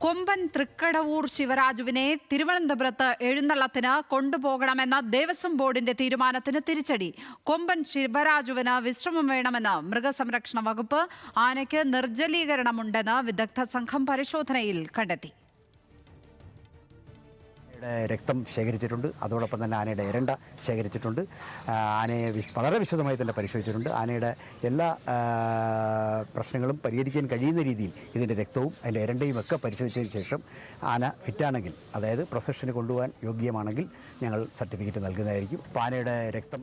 കൊമ്പൻ തൃക്കടവൂർ ശിവരാജുവിനെ തിരുവനന്തപുരത്ത് എഴുന്നള്ളത്തിന് കൊണ്ടുപോകണമെന്ന ദേവസ്വം ബോർഡിന്റെ തീരുമാനത്തിന് തിരിച്ചടി. കൊമ്പൻ ശിവരാജുവിന് വിശ്രമം വേണമെന്ന് മൃഗസംരക്ഷണ വകുപ്പ്. ആനയ്ക്ക് നിർജ്ജലീകരണമുണ്ടെന്ന് വിദഗ്ധ സംഘം പരിശോധനയിൽ കണ്ടെത്തി. രക്തം ശേഖരിച്ചിട്ടുണ്ട്. അതോടൊപ്പം തന്നെ ആനയുടെ എരണ്ട ശേഖരിച്ചിട്ടുണ്ട്. ആനയെ വളരെ വിശദമായി തന്നെ പരിശോധിച്ചിട്ടുണ്ട്. ആനയുടെ എല്ലാ പ്രശ്നങ്ങളും പരിഹരിക്കാൻ കഴിയുന്ന രീതിയിൽ ഇതിൻ്റെ രക്തവും അതിൻ്റെ എരണ്ടയും ഒക്കെ പരിശോധിച്ചതിന് ശേഷം ആന ഫിറ്റാണെങ്കിൽ, അതായത് പ്രൊസഷന് കൊണ്ടുപോകാൻ യോഗ്യമാണെങ്കിൽ ഞങ്ങൾ സർട്ടിഫിക്കറ്റ് നൽകുന്നതായിരിക്കും. ആനയുടെ രക്തം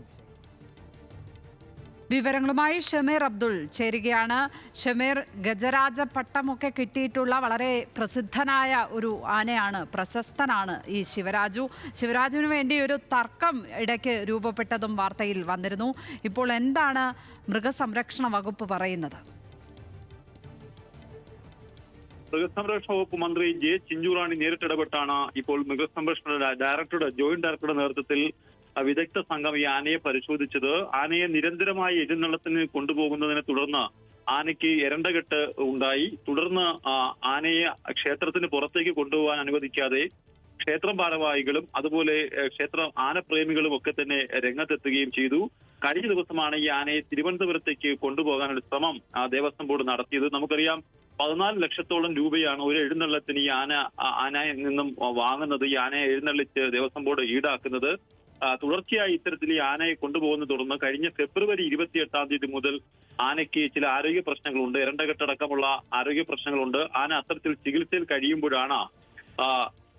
വിവരങ്ങളുമായി ഷമീർ അബ്ദുൾ ചേരുകയാണ്. ഷമീർ, ഗജരാജ പട്ടമൊക്കെ കിട്ടിയിട്ടുള്ള വളരെ പ്രസിദ്ധനായ ഒരു ആനയാണ്, പ്രശസ്തനാണ് ഈ ശിവരാജു. ശിവരാജുവിന് വേണ്ടി ഒരു തർക്കം ഇടയ്ക്ക് രൂപപ്പെട്ടതും വാർത്തയിൽ വന്നിരുന്നു. ഇപ്പോൾ എന്താണ് മൃഗസംരക്ഷണ വകുപ്പ് പറയുന്നത്? മൃഗസംരക്ഷണ വകുപ്പ് മന്ത്രി ജെ ചിഞ്ചുറാണി നേരിട്ടിടപെട്ടാണ് ഇപ്പോൾ മൃഗസംരക്ഷണ ജോയിന്റ് ഡയറക്ടറുടെ നേതൃത്വത്തിൽ വിദഗ്ധ സംഘം ഈ ആനയെ പരിശോധിച്ചത്. ആനയെ നിരന്തരമായി എഴുന്നള്ളത്തിന് കൊണ്ടുപോകുന്നതിനെ തുടർന്ന് ആനയ്ക്ക് എരണ്ടകെട്ട് ഉണ്ടായി. തുടർന്ന് ആനയെ ക്ഷേത്രത്തിന് പുറത്തേക്ക് കൊണ്ടുപോകാൻ അനുവദിക്കാതെ ക്ഷേത്രം ഭാരവാഹികളും അതുപോലെ ആനപ്രേമികളും ഒക്കെ തന്നെ രംഗത്തെത്തുകയും ചെയ്തു. കഴിഞ്ഞ ദിവസമാണ് ഈ ആനയെ തിരുവനന്തപുരത്തേക്ക് കൊണ്ടുപോകാനുള്ള ശ്രമം ദേവസ്വം ബോർഡ് നടത്തിയത്. നമുക്കറിയാം, 14 ലക്ഷത്തോളം രൂപയാണ് ഒരു എഴുന്നള്ളത്തിന് ഈ ആനയിൽ നിന്നും വാങ്ങുന്നത്. ഈ ആനയെ എഴുന്നള്ളിച്ച് ദേവസ്വം ബോർഡ് ഈടാക്കുന്നത്. തുടർച്ചയായി ഇത്തരത്തിൽ ഈ ആനയെ കൊണ്ടുപോകുന്നത് തുടർന്ന് കഴിഞ്ഞ ഫെബ്രുവരി 28 മുതൽ ആനയ്ക്ക് ചില ആരോഗ്യ പ്രശ്നങ്ങളുണ്ട്, എരണ്ടകെട്ടടക്കമുള്ള ആരോഗ്യ പ്രശ്നങ്ങളുണ്ട്. ആന അത്തരത്തിൽ ചികിത്സയിൽ കഴിയുമ്പോഴാണ്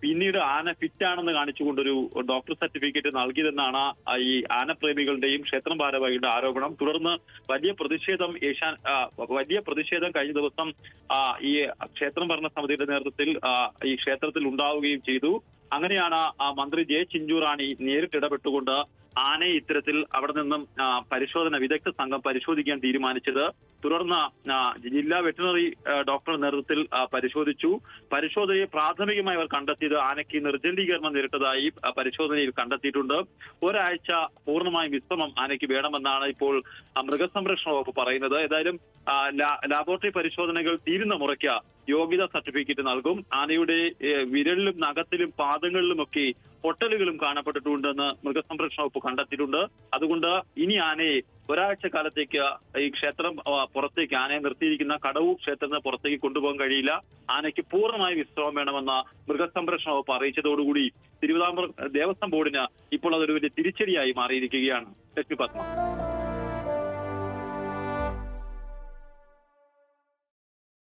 പിന്നീട് ആന ഫിറ്റാണെന്ന് കാണിച്ചുകൊണ്ടൊരു ഡോക്ടർ സർട്ടിഫിക്കറ്റ് നൽകിയതെന്നാണ് ഈ ആനപ്രേമികളുടെയും ക്ഷേത്രം ഭാരവാഹിയുടെ ആരോപണം. തുടർന്ന് വലിയ പ്രതിഷേധം കഴിഞ്ഞ ദിവസം ഈ ക്ഷേത്രം ഭരണസമിതിയുടെ നേതൃത്വത്തിൽ ഈ ക്ഷേത്രത്തിൽ ഉണ്ടാവുകയും ചെയ്തു. അങ്ങനെയാണ് മന്ത്രി ജെ ചിഞ്ചുറാണി നേരിട്ടിടപെട്ടുകൊണ്ട് ആനയെ ഇത്തരത്തിൽ അവിടെ നിന്നും വിദഗ്ധ സംഘം പരിശോധിക്കാൻ തീരുമാനിച്ചത്. തുടർന്ന് ജില്ലാ വെറ്റിനറി ഡോക്ടറുടെ നേതൃത്വത്തിൽ പരിശോധിച്ചു. പരിശോധനയിൽ പ്രാഥമികമായി അവർ കണ്ടെത്തിയത് ആനയ്ക്ക് നിർജ്ജലീകരണം നേരിട്ടതായി പരിശോധനയിൽ കണ്ടെത്തിയിട്ടുണ്ട്. ഒരാഴ്ച പൂർണ്ണമായും വിശ്രമം ആനയ്ക്ക് വേണമെന്നാണ് ഇപ്പോൾ മൃഗസംരക്ഷണ വകുപ്പ് പറയുന്നത്. ഏതായാലും ലാബോറട്ടറി പരിശോധനകൾ തീരുന്ന മുറയ്ക്ക് യോഗ്യതാ സർട്ടിഫിക്കറ്റ് നൽകും. ആനയുടെ വിരലിലും നഖത്തിലും പാദങ്ങളിലുമൊക്കെ പൊട്ടലുകളും കാണപ്പെട്ടിട്ടുണ്ടെന്ന് മൃഗസംരക്ഷണ വകുപ്പ് കണ്ടെത്തിയിട്ടുണ്ട്. അതുകൊണ്ട് ഇനി ആനയെ ഒരാഴ്ച കാലത്തേക്ക് ഈ ക്ഷേത്രം പുറത്തേക്ക്, ആനയെ നിർത്തിയിരിക്കുന്ന കടവൂർ ക്ഷേത്രത്തിന് പുറത്തേക്ക് കൊണ്ടുപോകാൻ കഴിയില്ല. ആനയ്ക്ക് പൂർണ്ണമായി വിശ്രമം വേണമെന്ന് മൃഗസംരക്ഷണ വകുപ്പ് അറിയിച്ചതോടുകൂടി തിരുവിതാംകൂർ ദേവസ്വം ബോർഡിന് ഇപ്പോൾ അതൊരു വലിയ തിരിച്ചടിയായി മാറിയിരിക്കുകയാണ്. ലക്ഷ്മി പത്മ.